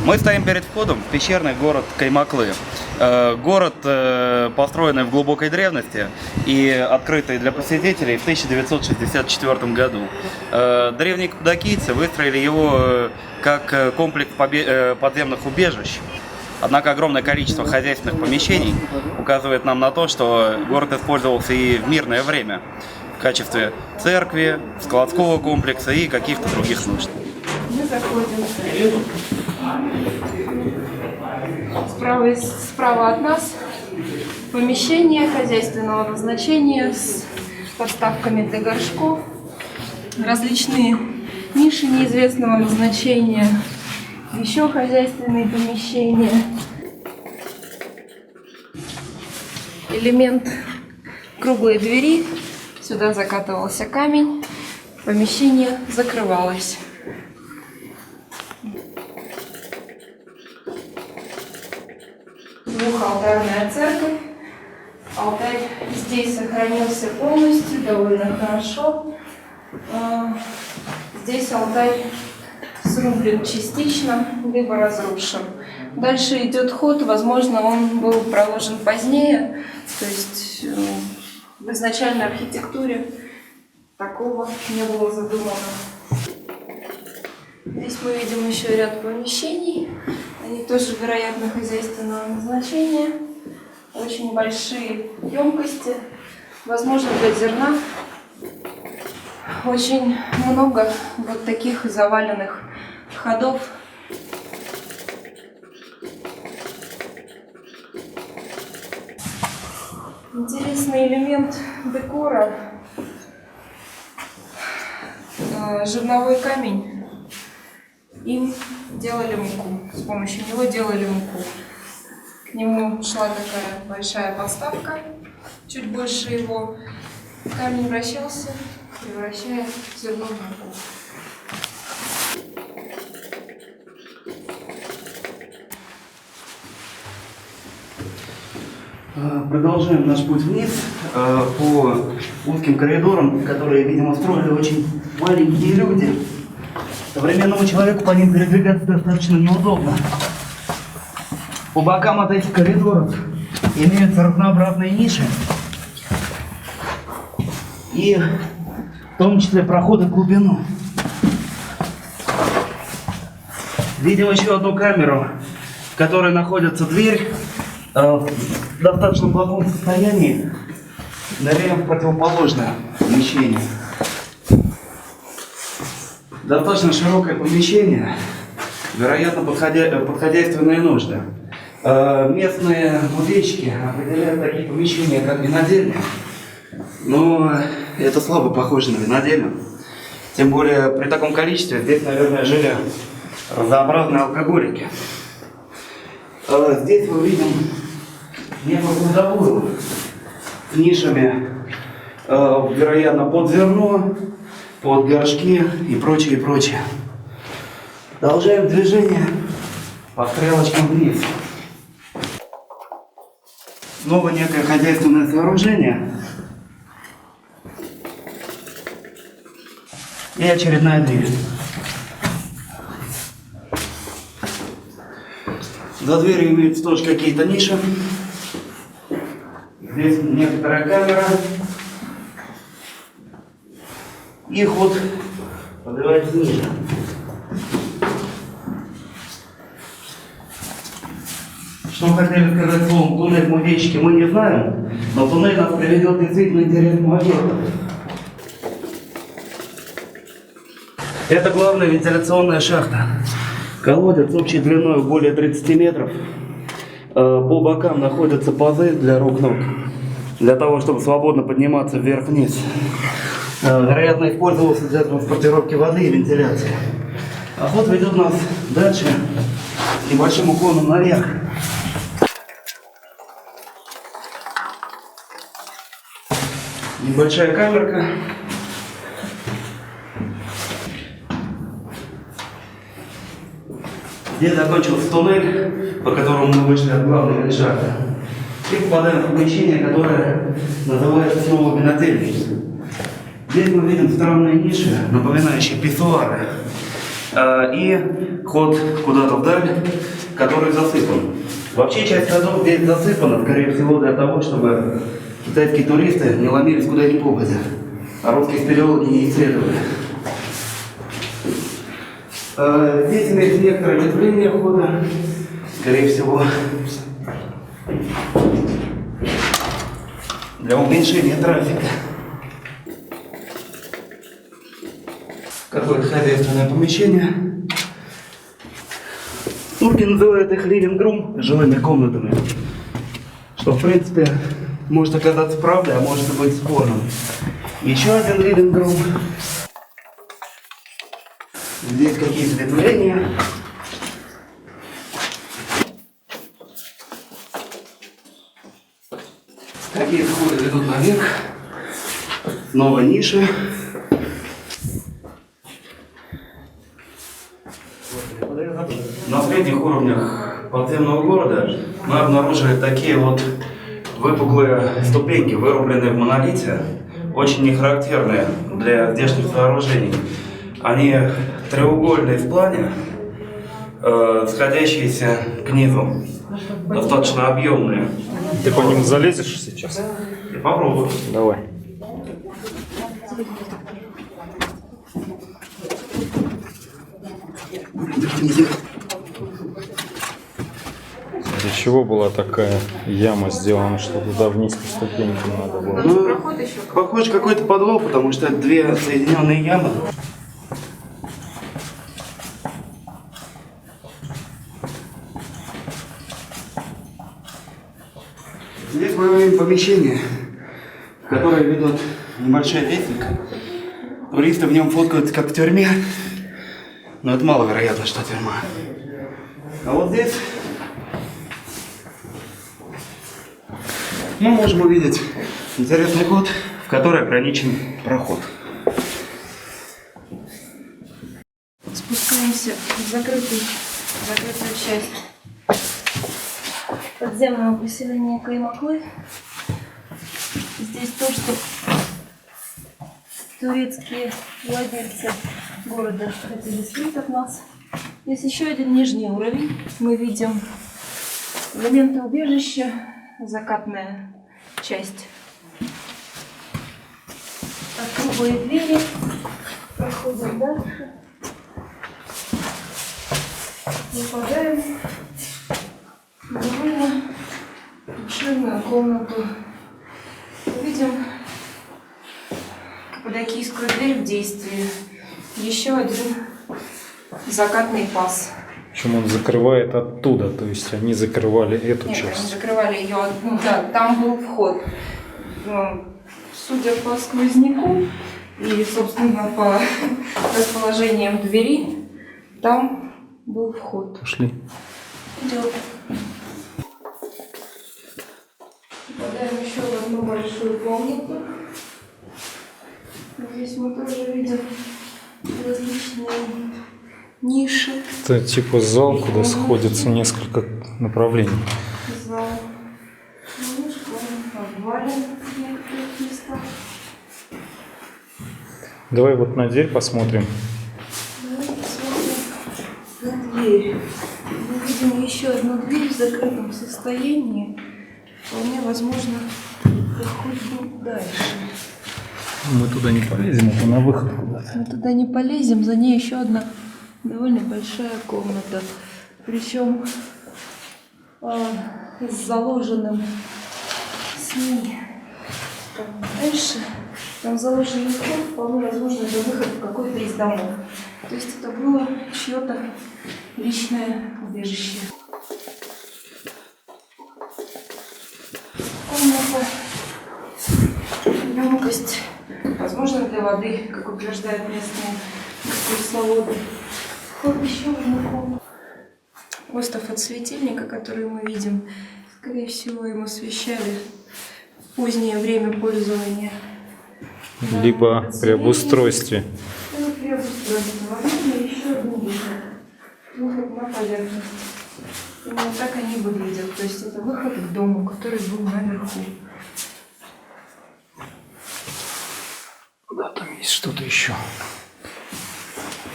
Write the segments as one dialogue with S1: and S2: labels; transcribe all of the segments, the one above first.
S1: Мы стоим перед входом в пещерный город Каймаклы. Город, построенный в глубокой древности и открытый для посетителей в 1964 году. Древние каппадокийцы выстроили его как комплекс подземных убежищ. Однако огромное количество хозяйственных помещений указывает нам на то, что город использовался и в мирное время в качестве церкви, складского комплекса и каких-то других нужд.
S2: Мы заходим справа от нас помещение хозяйственного назначения с подставками для горшков, различные ниши неизвестного назначения, еще хозяйственные помещения. Элемент круглой двери, сюда закатывался камень, помещение закрывалось. Двухалтарная церковь. Алтарь здесь сохранился полностью, довольно хорошо. Здесь алтарь срублен частично, либо разрушен. Дальше идет ход, возможно, он был проложен позднее, то есть в изначальной архитектуре такого не было задумано. Здесь мы видим еще ряд помещений, они тоже, вероятно, хозяйственного назначения. Очень большие емкости, возможно, для зерна. Очень много вот таких заваленных ходов. Интересный элемент декора – жерновой камень. Им делали муку, с помощью него делали муку. К нему шла такая большая подставка, чуть больше его. Камень вращался, превращая зерно в муку.
S1: Продолжаем наш путь вниз по узким коридорам, которые, видимо, строили очень маленькие люди. Современному человеку по ним передвигаться достаточно неудобно. По бокам от этих коридоров имеются разнообразные ниши и в том числе проходы в глубину. Видим еще одну камеру, в которой находится дверь в достаточно плохом состоянии. Ныряем в противоположное помещение. Достаточно широкое помещение, вероятно, под хозяйственные нужды. Местные музейщики определяют такие помещения как винодельня, но это слабо похоже на винодельню. Тем более при таком количестве здесь, наверное, жили разнообразные алкоголики. Здесь мы видим небо-кладовую с нишами, вероятно, под зерно, под горшки и прочее, и прочее. Продолжаем движение по стрелочкам вниз. Снова некое хозяйственное сооружение. И очередная дверь. За дверью имеются тоже какие-то ниши. Здесь некоторая камера. И ход поднимается ниже. Что хотели сказать словом туннель музейщики, мы не знаем, но туннель нас приведет к действительно интересному объекту. Это главная вентиляционная шахта. Колодец общей длиной более 30 метров. По бокам находятся пазы для рук-ног, для того, чтобы свободно подниматься вверх-вниз. Вероятно, использовался для транспортировки воды и вентиляции. А ход ведет нас дальше небольшим уклоном наверх. Небольшая камерка. Здесь закончился туннель, по которому мы вышли от главной шахты. И попадаем в помещение, которое называется снова винодельней. Здесь мы видим странные ниши, напоминающие писсуары. И ход куда-то вдаль, который засыпан. Вообще часть ходов здесь засыпана, скорее всего, для того, чтобы китайские туристы не ломились куда ни попадя, а русские спелеологи не исследовали. Здесь имеется некоторое ветвление хода, скорее всего, для уменьшения трафика. Какое-то хозяйственное помещение. Турки называют их living room, жилыми комнатами. Что, в принципе, может оказаться правдой, а может и быть спорным. Еще один living room. Здесь какие-то ветвления. Какие входы ведут наверх. Снова ниши. На средних уровнях подземного города мы обнаружили такие вот выпуклые ступеньки, вырубленные в монолите, очень нехарактерные для здешних сооружений. Они треугольные в плане, сходящиеся к низу, достаточно объемные.
S3: Ты по ним залезешь сейчас?
S1: Я попробую.
S3: Давай. Для чего была такая яма сделана, что туда вниз по ступенькам надо было?
S1: Ну, похоже, какой-то подвал, потому что это две соединенные ямы. Здесь мы имеем помещение, в которое ведет небольшая лестница. Туристы в нем фоткаются как в тюрьме, но это маловероятно, что тюрьма. А вот здесь мы можем увидеть интересный ход, в который ограничен проход.
S2: Спускаемся в закрытую часть подземного поселения Каймаклы. Здесь то, что турецкие владельцы города хотели скрыть от нас. Здесь еще один нижний уровень. Мы видим элементы убежища, закатная часть. Круглые двери. Проходим дальше. Выпадаем довольно обширную комнату. Видим каппадокийскую дверь в действии. Еще один закатный паз.
S3: Причем он закрывает оттуда, то есть они закрывали эту
S2: Нет, они
S3: часть.
S2: закрывали ее. Ну, да, там был вход. Но, судя по сквозняку и, собственно, по расположениям двери, там был вход.
S3: Пошли.
S2: Идем. Попадаем еще в одну большую комнату. Здесь мы тоже видим различные ниши.
S3: Это типа зал, куда сходятся несколько направлений.
S2: Зал. Обвален в некоторых местах.
S3: Давай вот на дверь посмотрим.
S2: Давай посмотрим на дверь. Мы видим еще одну дверь в закрытом состоянии. Вполне возможно, проход был дальше.
S3: Мы туда не полезем, это на выход куда-то.
S2: Мы туда не полезем, за ней еще одна довольно большая комната. Причем с заложенным с ней дальше. Там заложенный вход, вполне возможно, это выход в какой-то из домов. То есть это было чье-то личное убежище. Комната, емкость, возможно, для воды, как утверждают местные экскурсоводы. Вход еще в одну комнату. Остов от светильника, который мы видим, скорее всего, им освещали в позднее время пользования.
S3: Либо при обустройстве.
S2: Ну, при обустройстве. Возможно, еще один выход на поверхность. Именно так они выглядят. То есть это выход к дому, который был наверху.
S3: Да, там есть что-то еще.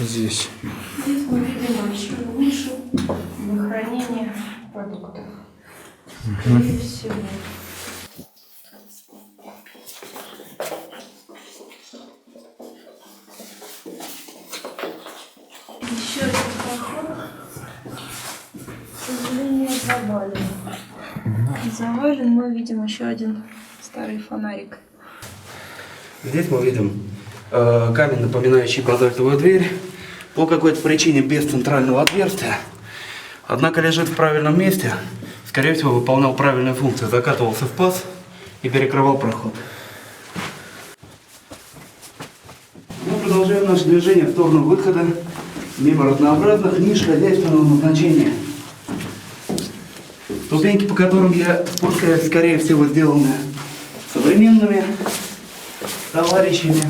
S3: здесь?
S2: Здесь мы видим большую нишу для хранения продуктов. Скорее всего. Еще один проход. К сожалению, завален. Завален, мы видим еще один старый фонарик.
S1: Здесь мы видим камень, напоминающий базальтовую дверь, по какой-то причине без центрального отверстия. Однако лежит в правильном месте, скорее всего выполнял правильную функцию, закатывался в паз и перекрывал проход. Мы продолжаем наше движение в сторону выхода мимо разнообразных ниш хозяйственного назначения. Ступеньки, по которым я спускаюсь, скорее всего сделаны современными товарищами.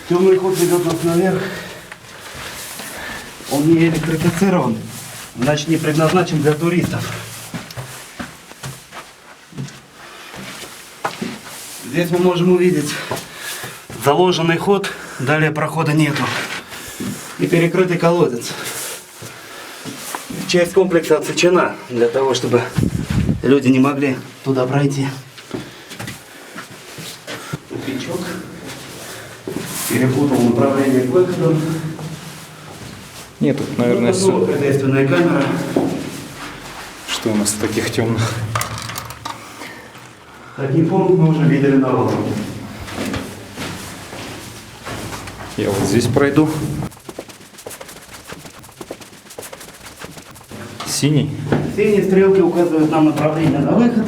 S1: Темный ход ведет нас наверх. Он не электрифицирован, значит не предназначен для туристов. Здесь мы можем увидеть заложенный ход, далее прохода нету. И перекрытый колодец. Часть комплекса отсечена для того, чтобы люди не могли туда пройти. Тупичок. Перепутал направление к выходу.
S3: Нет, тут, наверное,
S1: снова хозяйственная камера.
S3: Что у нас таких темных?
S1: Такие пункты мы уже видели на уровне.
S3: Я вот здесь пройду. Синий.
S1: Синие стрелки указывают нам направление на выход.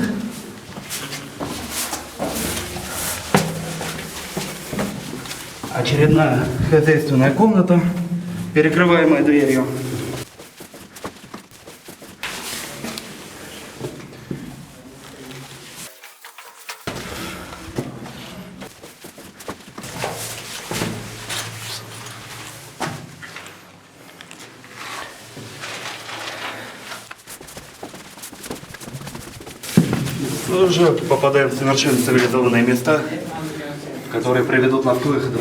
S1: Очередная хозяйственная комната, перекрываемая дверью. Уже попадаем в совершенно цивилизованные места, которые приведут нас к выходу.